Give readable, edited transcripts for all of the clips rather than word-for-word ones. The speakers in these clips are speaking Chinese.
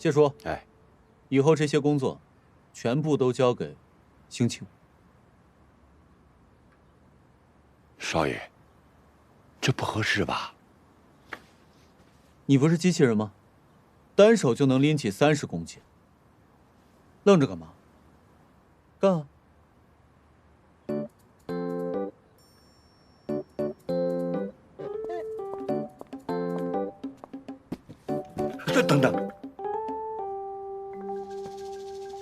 谢叔，哎，以后这些工作，全部都交给星期五。少爷，这不合适吧？你不是机器人吗？单手就能拎起30公斤，愣着干嘛？干啊！等等，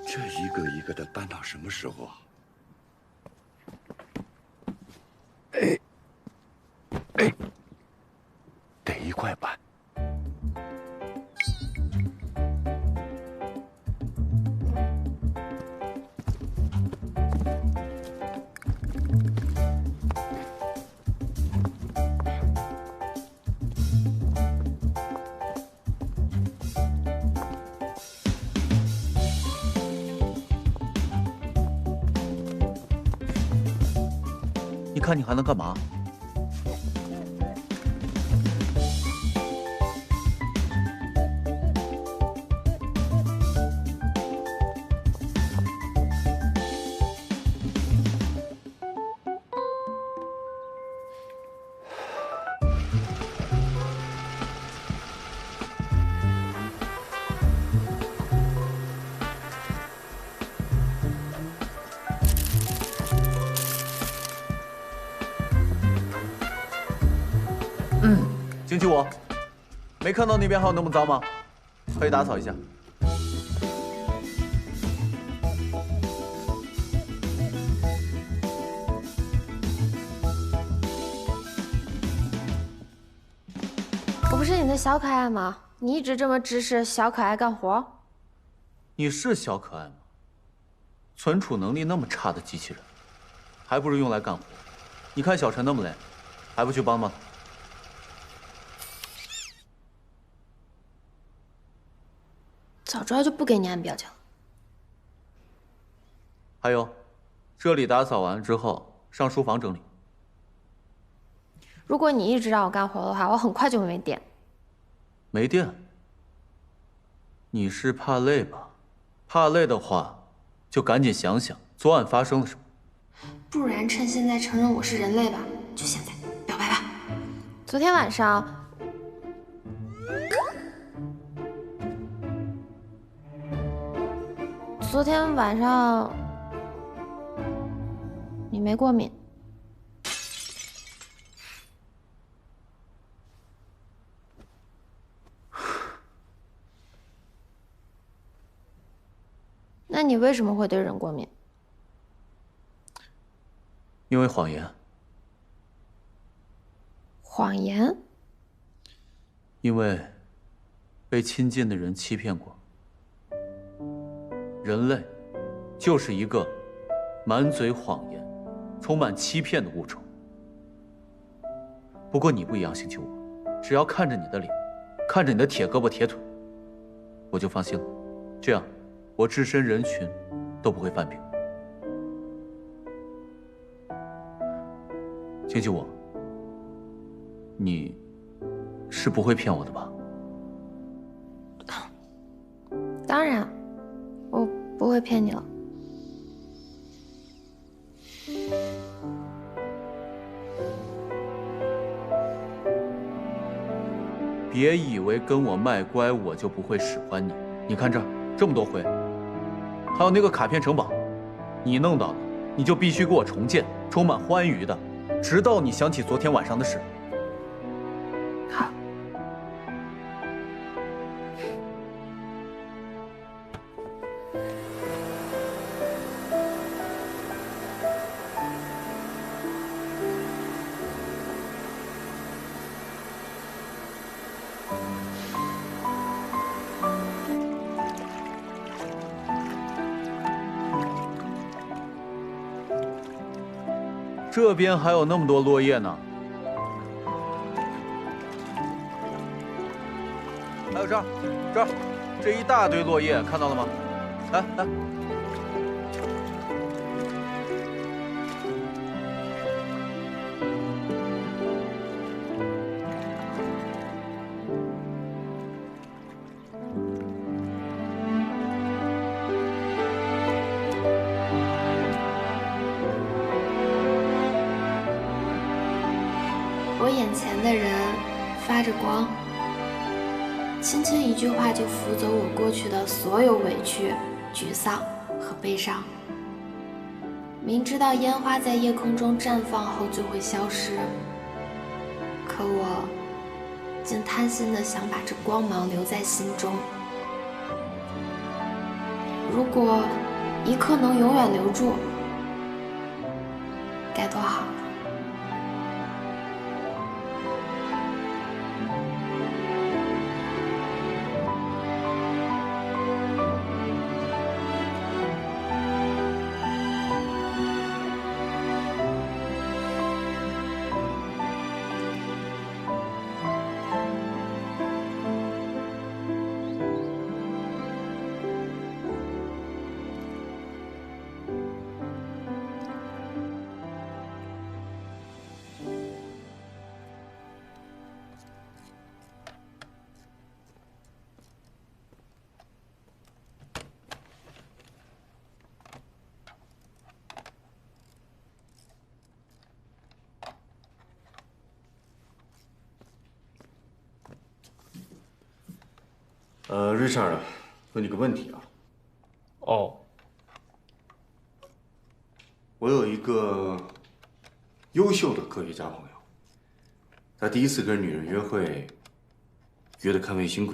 这一个一个的搬到什么时候啊？得一块搬。你看你还能干嘛？星期五，没看到那边还有那么脏吗？可以打扫一下。我不是你的小可爱吗？你一直这么指使小可爱干活？你是小可爱吗？存储能力那么差的机器人，还不如用来干活。你看小陈那么累，还不去帮帮他？早知道就不给你按表情了。还有，这里打扫完之后，上书房整理。如果你一直让我干活的话，我很快就会没电。没电？你是怕累吧？怕累的话，就赶紧想想昨晚发生了什么。不然趁现在承认我是人类吧，就现在表白吧。昨天晚上，你没过敏。那你为什么会对人过敏？因为谎言。谎言？因为被亲近的人欺骗过。人类就是一个满嘴谎言、充满欺骗的物种。不过你不一样，星期五，只要看着你的脸，看着你的铁胳膊铁腿，我就放心了。这样，我置身人群都不会犯病。星期五，你是不会骗我的吧？当然，我不会骗你了。别以为跟我卖乖，我就不会使唤你。你看这儿这么多灰，还有那个卡片城堡，你弄倒了，你就必须给我重建，充满欢愉的，直到你想起昨天晚上的事。好。这边还有那么多落叶呢，还有这儿，这一大堆落叶，看到了吗？来来，我眼前的人发着光，轻轻一句话就拂走我过去的所有委屈、沮丧和悲伤。明知道烟花在夜空中绽放后就会消失，可我竟贪心的想把这光芒留在心中。如果一刻能永远留住，该多好。Richard，问你个问题啊。哦，我有一个优秀的科学家朋友，他第一次跟女人约会，约的看卫星轨。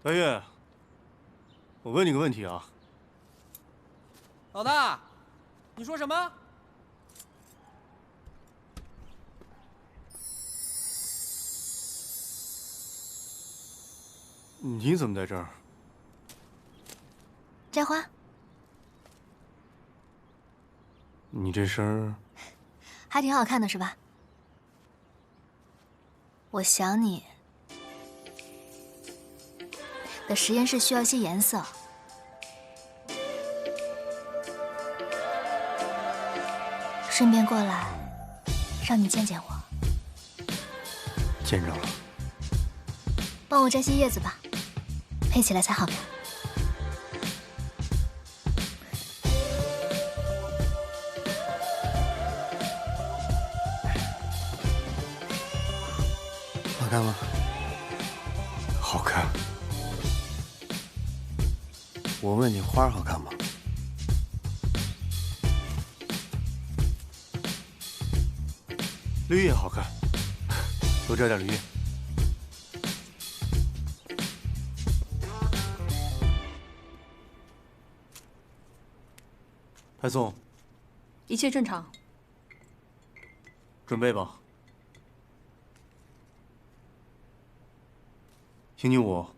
白月，我问你个问题啊。老大，你说什么？你怎么在这儿？摘花。你这身儿还挺好看的，是吧？我想你的实验室需要一些颜色，顺便过来让你见见我。见着了。帮我摘些叶子吧，配起来才好看。好看吗？好看。我问你，花好看吗？绿叶好看，多摘点绿叶。派送，一切正常。准备吧。请你我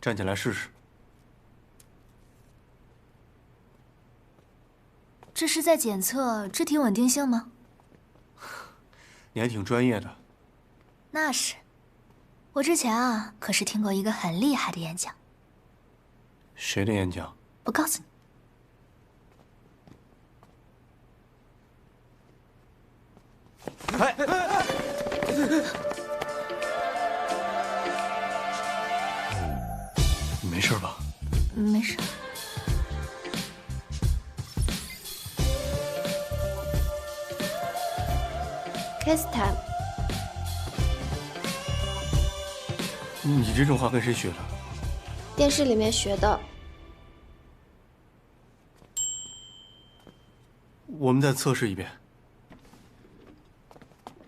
站起来试试。这是在检测肢体稳定性吗？你还挺专业的。那是，我之前啊，可是听过一个很厉害的演讲。谁的演讲？不告诉你。你没事吧？没事。Kiss time。你这种话跟谁学的？电视里面学的。我们再测试一遍。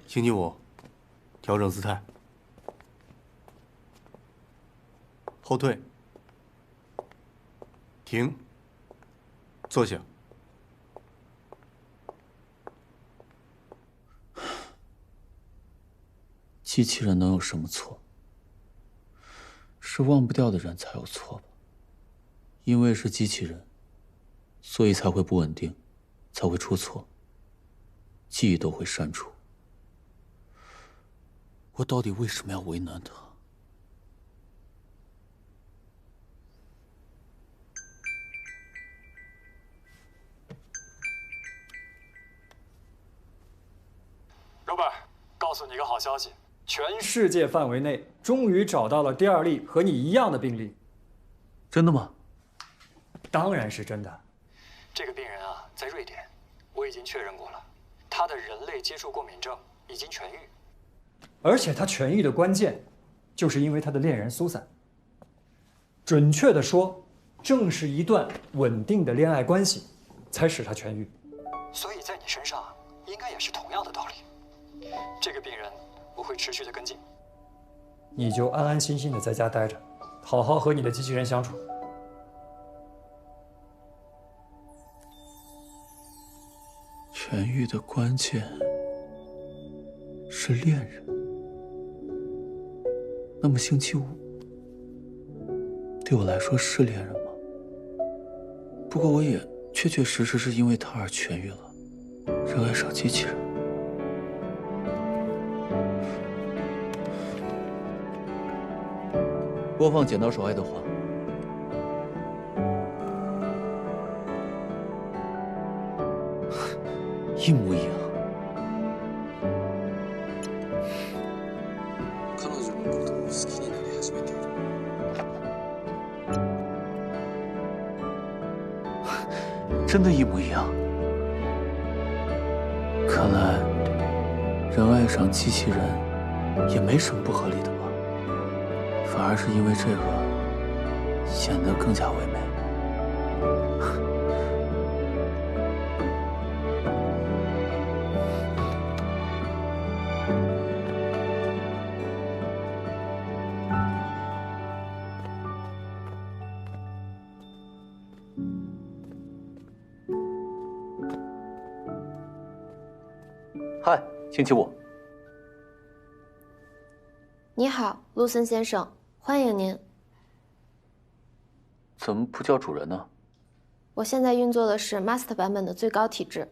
星期五，调整姿态，后退，停，坐下。机器人能有什么错？是忘不掉的人才有错吧？因为是机器人，所以才会不稳定，才会出错，记忆都会删除。我到底为什么要为难他？老板，告诉你一个好消息，全世界范围内终于找到了第二例和你一样的病例。真的吗？当然是真的。这个病人啊，在瑞典，我已经确认过了，他的人类接触过敏症已经痊愈。而且他痊愈的关键，就是因为他的恋人苏珊。准确的说，正是一段稳定的恋爱关系，才使他痊愈。所以在你身上，应该也是同样的道理。这个病人，我会持续的跟进。你就安安心心的在家待着，好好和你的机器人相处。痊愈的关键是恋人。那么星期五对我来说是恋人吗？不过我也确确实实是因为他而痊愈了，热爱上机器人。播放《剪刀手爱德华》。一模一样。真的，一模一样。看来，人爱上机器人也没什么不合理的吧？反而是因为这个，显得更加唯美。嗨，星期五。你好，陆森先生，欢迎您。怎么不叫主人呢？我现在运作的是 Master 版本的最高体质。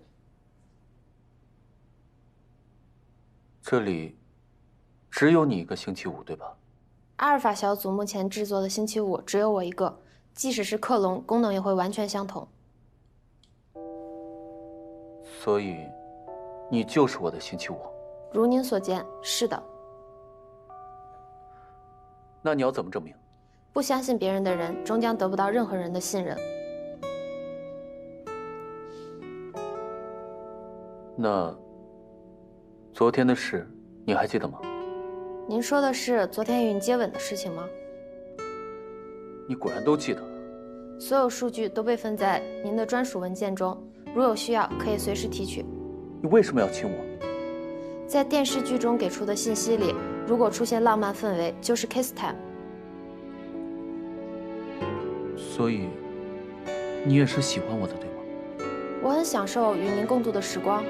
这里只有你一个星期五，对吧？阿尔法小组目前制作的星期五只有我一个，即使是克隆，功能也会完全相同。所以，你就是我的星期五。如您所见，是的。那你要怎么证明？不相信别人的人，终将得不到任何人的信任。那昨天的事，你还记得吗？您说的是昨天与你接吻的事情吗？你果然都记得。所有数据都备份在您的专属文件中，如有需要可以随时提取。你为什么要亲我？在电视剧中给出的信息里，如果出现浪漫氛围，就是 kiss time。所以，你也是喜欢我的，对吗？我很享受与您共度的时光。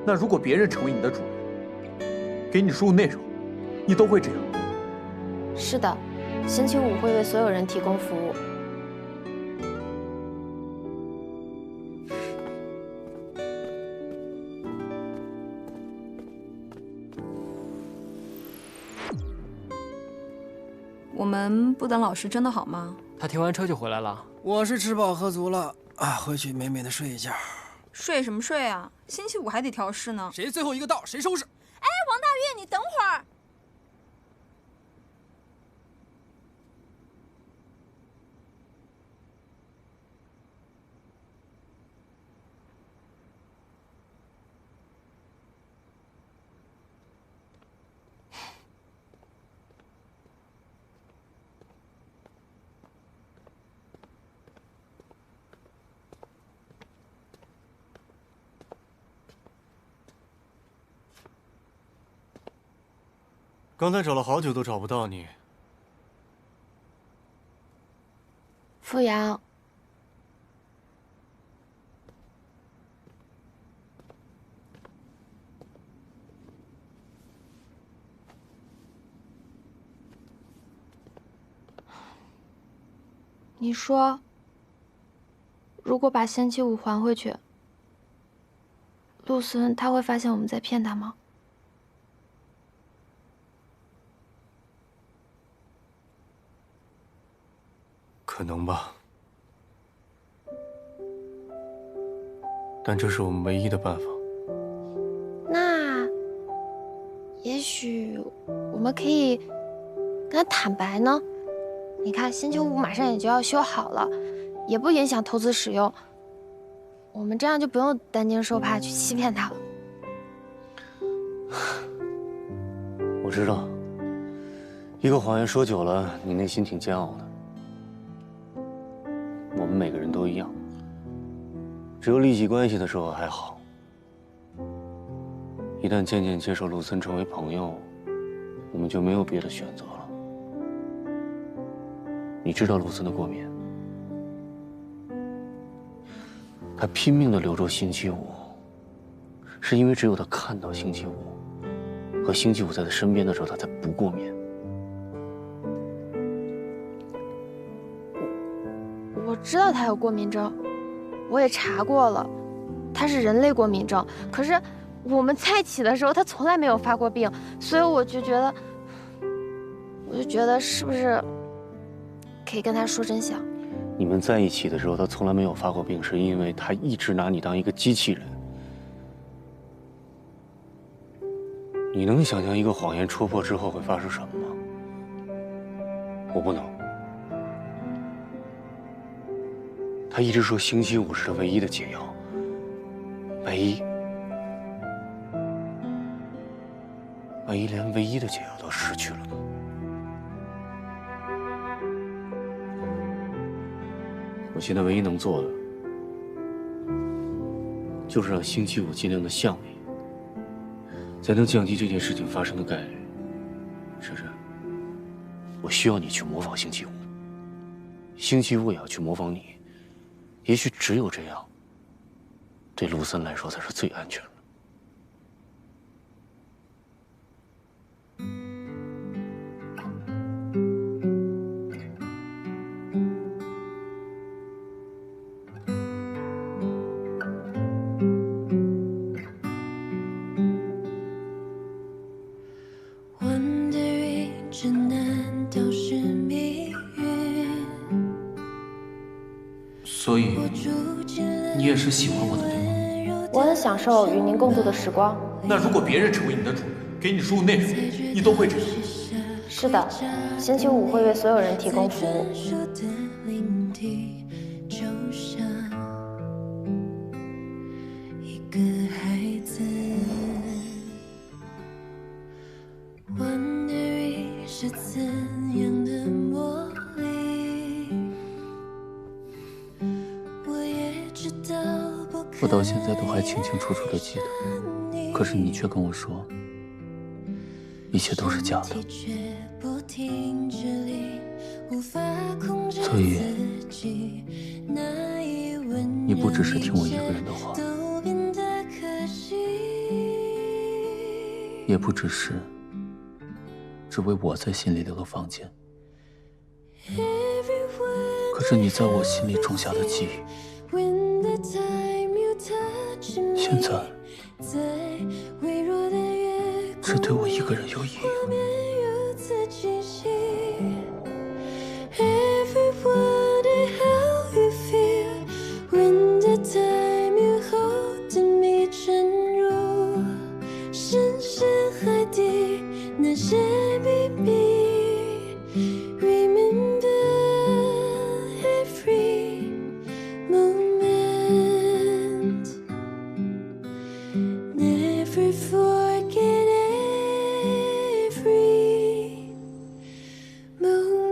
那如果别人成为你的主人，给你输入内容，你都会这样？是的，星期五会为所有人提供服务。我们不等老师真的好吗？他停完车就回来了。我是吃饱喝足了啊，回去美美的睡一觉。睡什么睡啊？星期五还得调试呢。谁最后一个到，谁收拾。哎，王大月，你等会儿。刚才找了好久都找不到你。傅阳，你说，如果把星期五还回去，陆森他会发现我们在骗他吗？可能吧，但这是我们唯一的办法。那，也许我们可以跟他坦白呢。你看，星期五马上也就要修好了，也不影响投资使用。我们这样就不用担惊受怕去欺骗他了。我知道，一个谎言说久了，你内心挺煎熬的。我们每个人都一样，只有利己关系的时候还好，一旦渐渐接受陆森成为朋友，我们就没有别的选择了。你知道陆森的过敏，他拼命地留住星期五，是因为只有他看到星期五，和星期五在他身边的时候，他才不过敏。我知道他有过敏症，我也查过了，他是人类过敏症。可是我们在一起的时候，他从来没有发过病，所以我就觉得是不是可以跟他说真相？你们在一起的时候，他从来没有发过病，是因为他一直拿你当一个机器人。你能想象一个谎言戳破之后会发生什么吗？我不能。他一直说星期五是他唯一的解药，唯一。万一连唯一的解药都失去了呢？我现在唯一能做的，就是让星期五尽量的像你，才能降低这件事情发生的概率。珊珊，我需要你去模仿星期五，星期五也要去模仿你。也许只有这样，对陆森来说才是最安全的。所以，你也是喜欢我的，对吗？我很享受与您共度的时光。那如果别人成为你的主人，给你输入内容，你都会这样？是的，星期五会为所有人提供服务。我到现在都还清清楚楚的记得，可是你却跟我说，一切都是假的。所以，你不只是听我一个人的话，也不只是只为我在心里留了房间。可是你在我心里种下的记忆，现在只对我一个人有意义了。深深海底那些秘密。Remember every moment, never forget every moment.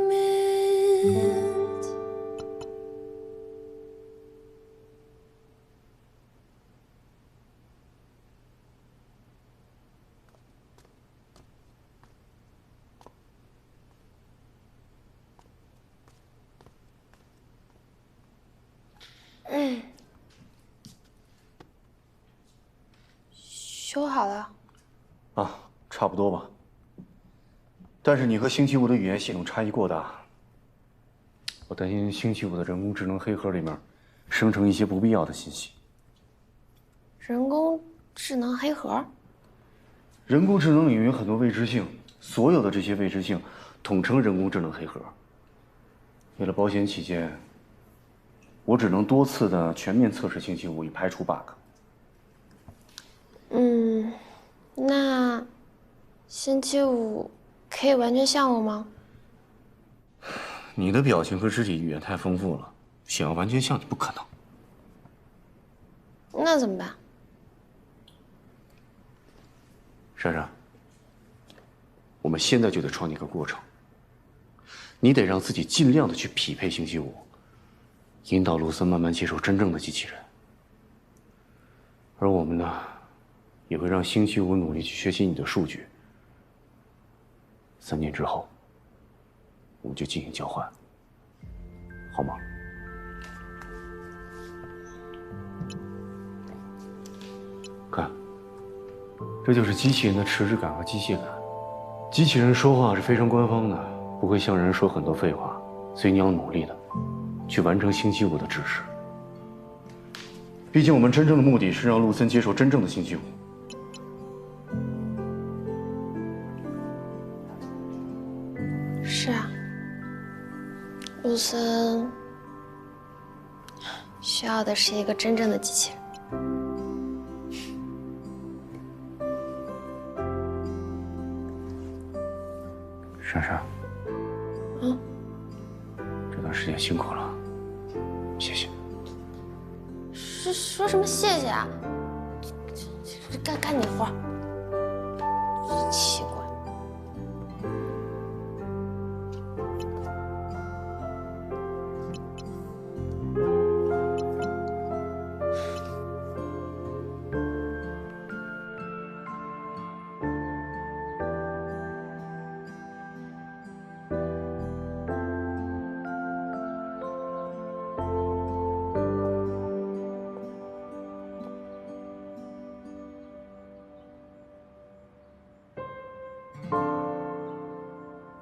修好了。啊，差不多吧。但是你和星期五的语言系统差异过大，我担心星期五的人工智能黑盒里面生成一些不必要的信息。人工智能黑盒？人工智能领域有很多未知性，所有的这些未知性统称人工智能黑盒。为了保险起见，我只能多次的全面测试星期五，以排除 bug。那星期五可以完全像我吗？你的表情和肢体语言太丰富了，想要完全像你不可能。那怎么办？珊珊，我们现在就得创建一个过程，你得让自己尽量的去匹配星期五，引导陆森慢慢接受真正的机器人。而我们呢，也会让星期五努力去学习你的数据。3年之后，我们就进行交换，好吗？看，这就是机器人的迟滞感和机械感。机器人说话是非常官方的，不会像人说很多废话，所以你要努力的去完成星期五的指示。毕竟我们真正的目的是让陆森接受真正的星期五。是啊，陆森需要的是一个真正的机器人。珊珊，这段时间辛苦了，谢谢。说什么谢谢啊？干你活儿，奇怪。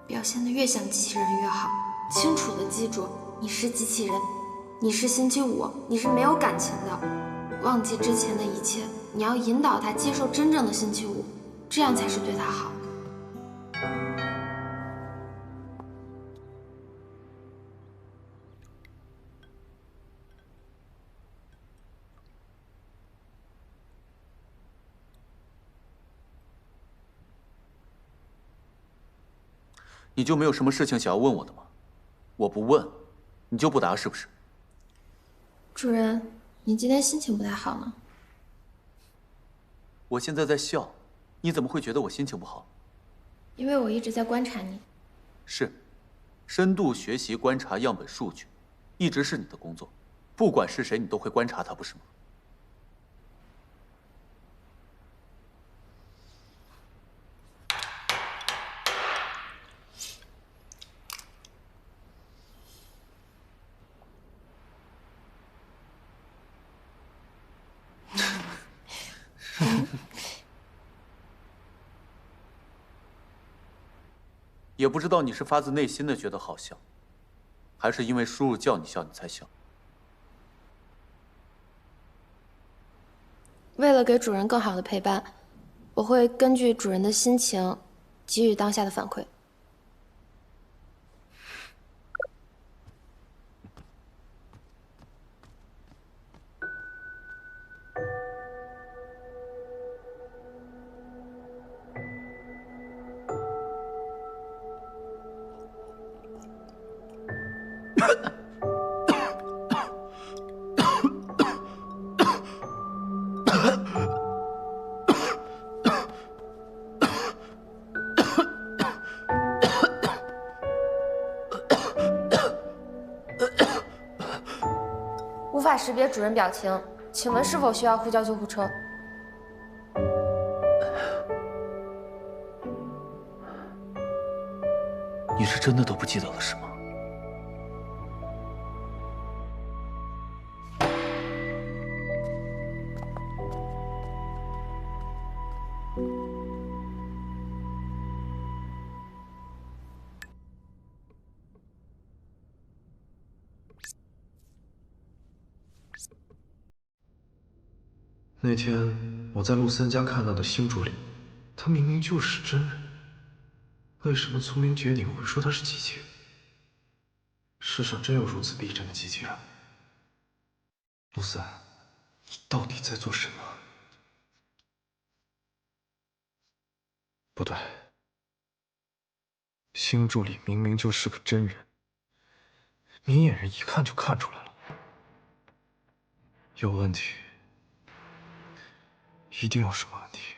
表现得越像机器人越好，清楚地记住，你是机器人，你是星期五，你是没有感情的。忘记之前的一切，你要引导他接受真正的星期五，这样才是对他好。你就没有什么事情想要问我的吗？我不问，你就不答，是不是？主人，你今天心情不太好呢。我现在在笑，你怎么会觉得我心情不好？因为我一直在观察你。是，深度学习观察样本数据，一直是你的工作。不管是谁，你都会观察他，不是吗？也不知道你是发自内心的觉得好笑，还是因为叔叔叫你笑你才笑。为了给主人更好的陪伴，我会根据主人的心情给予当下的反馈。识别主人表情，请问是否需要呼叫救护车？你是真的都不记得了是吗？那天我在陆森家看到的星助理，他明明就是真人，为什么丛林绝顶会说他是机器人？世上真有如此逼真的机器人？陆森，你到底在做什么？不对，星助理明明就是个真人，明眼人一看就看出来了，有问题。一定有什么问题。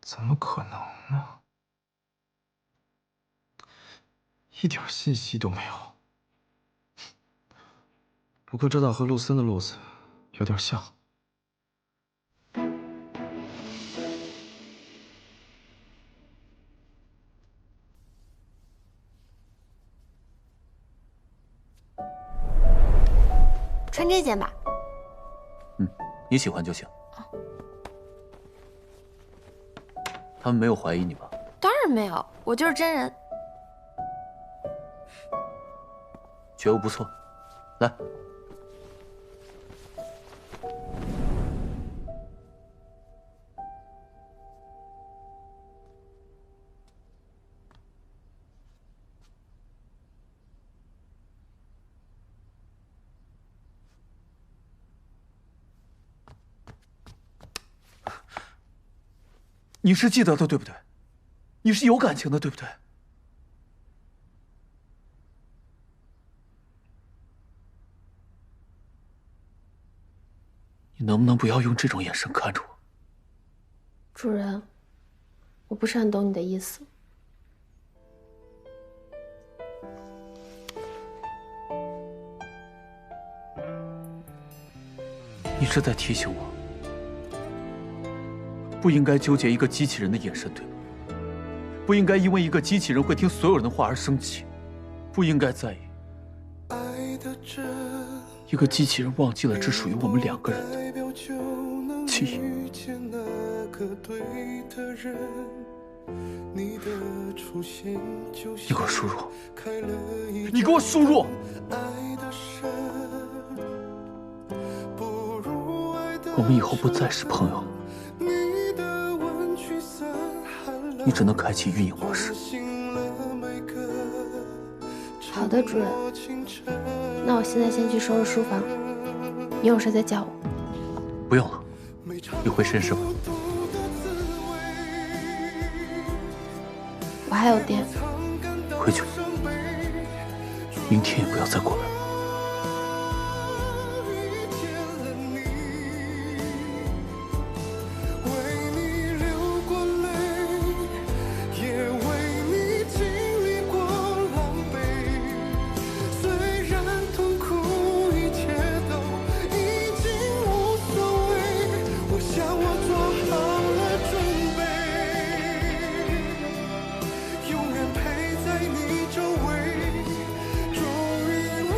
怎么可能呢？一点信息都没有。不过这倒和陆森的路子有点像。穿这件吧。你喜欢就行。他们没有怀疑你吧？当然没有，我就是真人。觉悟不错，来。你是记得的，对不对？你是有感情的，对不对？你能不能不要用这种眼神看着我？主人，我不是很懂你的意思。你是在提醒我，不应该纠结一个机器人的眼神，对吗？不应该因为一个机器人会听所有人的话而生气，不应该在意一个机器人忘记了只属于我们两个人的记忆。你给我输入！你给我输入！我们以后不再是朋友了，你只能开启运营模式。好的，主人。那我现在先去收拾书房，你有事再叫我。不用了，你回实验室吧。我还有电。回去吧，明天也不要再过来了。永远陪在你周围，终于我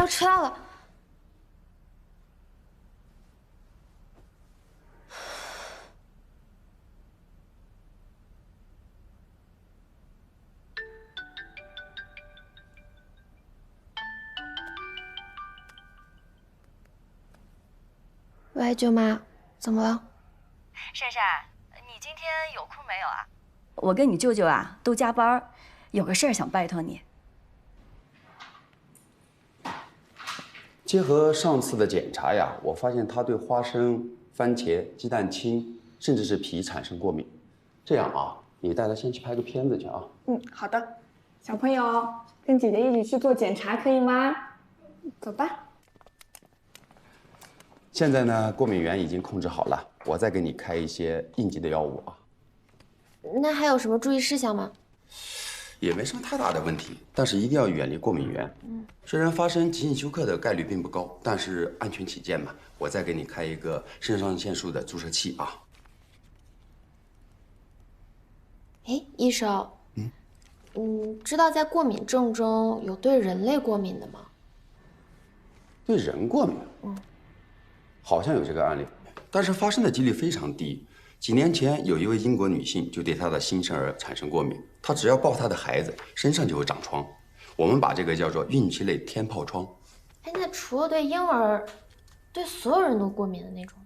要迟到了。喂，舅妈，怎么了？珊珊，你今天有空没有啊？我跟你舅舅啊都加班，有个事儿想拜托你。结合上次的检查呀，我发现他对花生、番茄、鸡蛋清，甚至是皮产生过敏。这样啊，你带他先去拍个片子去啊。嗯，好的。小朋友，跟姐姐一起去做检查可以吗？走吧。现在呢，过敏源已经控制好了，我再给你开一些应急的药物啊。那还有什么注意事项吗？也没什么太大的问题，但是一定要远离过敏源。虽然发生急性休克的概率并不高，但是安全起见嘛，我再给你开一个肾上腺素的注射器啊。哎，医生，知道在过敏症中有对人类过敏的吗？对人过敏？好像有这个案例，但是发生的几率非常低。几年前，有一位英国女性就对她的新生儿产生过敏，她只要抱她的孩子，身上就会长疮。我们把这个叫做孕期类天疱疮。哎，那除了对婴儿，对所有人都过敏的那种？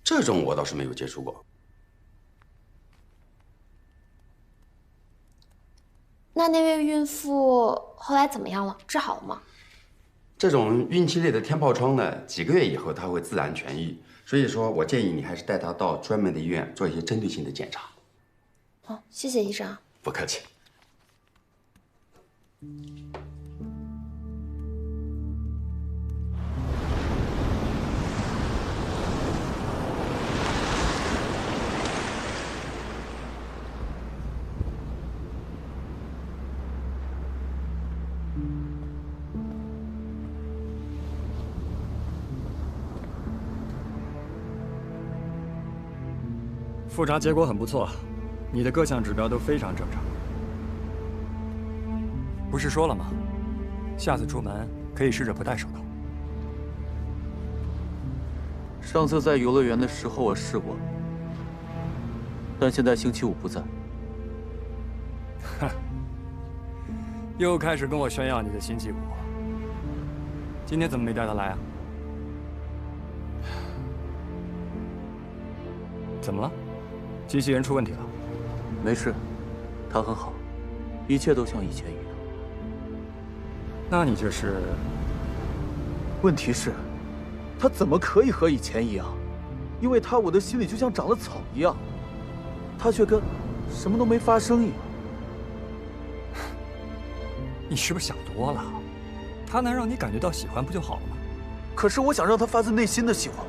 这种我倒是没有接触过。那位孕妇后来怎么样了？治好了吗？这种孕期类的天疱疮呢，几个月以后它会自然痊愈，所以说我建议你还是带她到专门的医院做一些针对性的检查。好，谢谢医生。不客气。复查结果很不错，你的各项指标都非常正常。不是说了吗？下次出门可以试着不戴手套。上次在游乐园的时候我试过，但现在星期五不在。哼，又开始跟我炫耀你的星期五。今天怎么没带他来啊？怎么了？机器人出问题了？没事，他很好，一切都像以前一样。那你这是？问题是，他怎么可以和以前一样？因为他我的心里就像长了草一样，他却跟什么都没发生一样。你是不是想多了？他能让你感觉到喜欢不就好了吗？可是我想让他发自内心的喜欢我。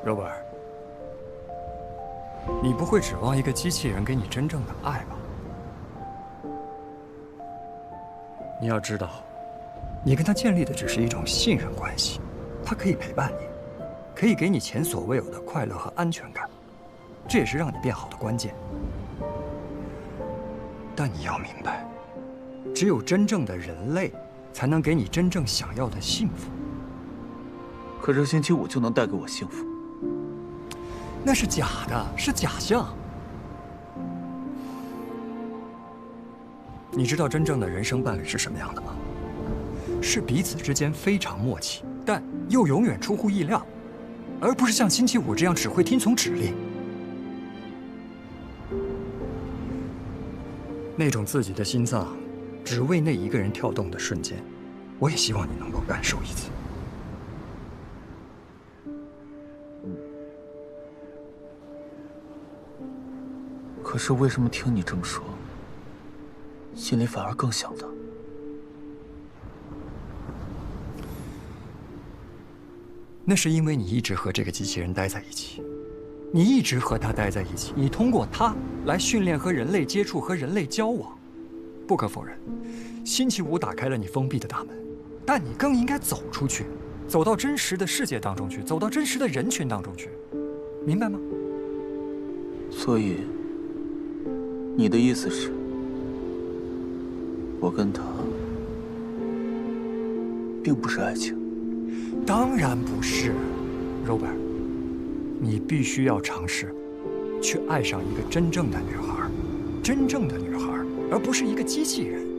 Robert， 你不会指望一个机器人给你真正的爱吧？你要知道，你跟他建立的只是一种信任关系，他可以陪伴你，可以给你前所未有的快乐和安全感，这也是让你变好的关键。但你要明白，只有真正的人类，才能给你真正想要的幸福。可是星期五就能带给我幸福？那是假的，是假象。你知道真正的人生伴侣是什么样的吗？是彼此之间非常默契，但又永远出乎意料，而不是像星期五这样只会听从指令。那种自己的心脏只为那一个人跳动的瞬间，我也希望你能够感受一次。可是为什么听你这么说，心里反而更想他？那是因为你一直和这个机器人待在一起，你一直和他待在一起，你通过他来训练和人类接触、和人类交往。不可否认，星期五打开了你封闭的大门，但你更应该走出去，走到真实的世界当中去，走到真实的人群当中去，明白吗？所以，你的意思是，我跟他并不是爱情？当然不是，Robert，你必须要尝试去爱上一个真正的女孩，真正的女孩，而不是一个机器人。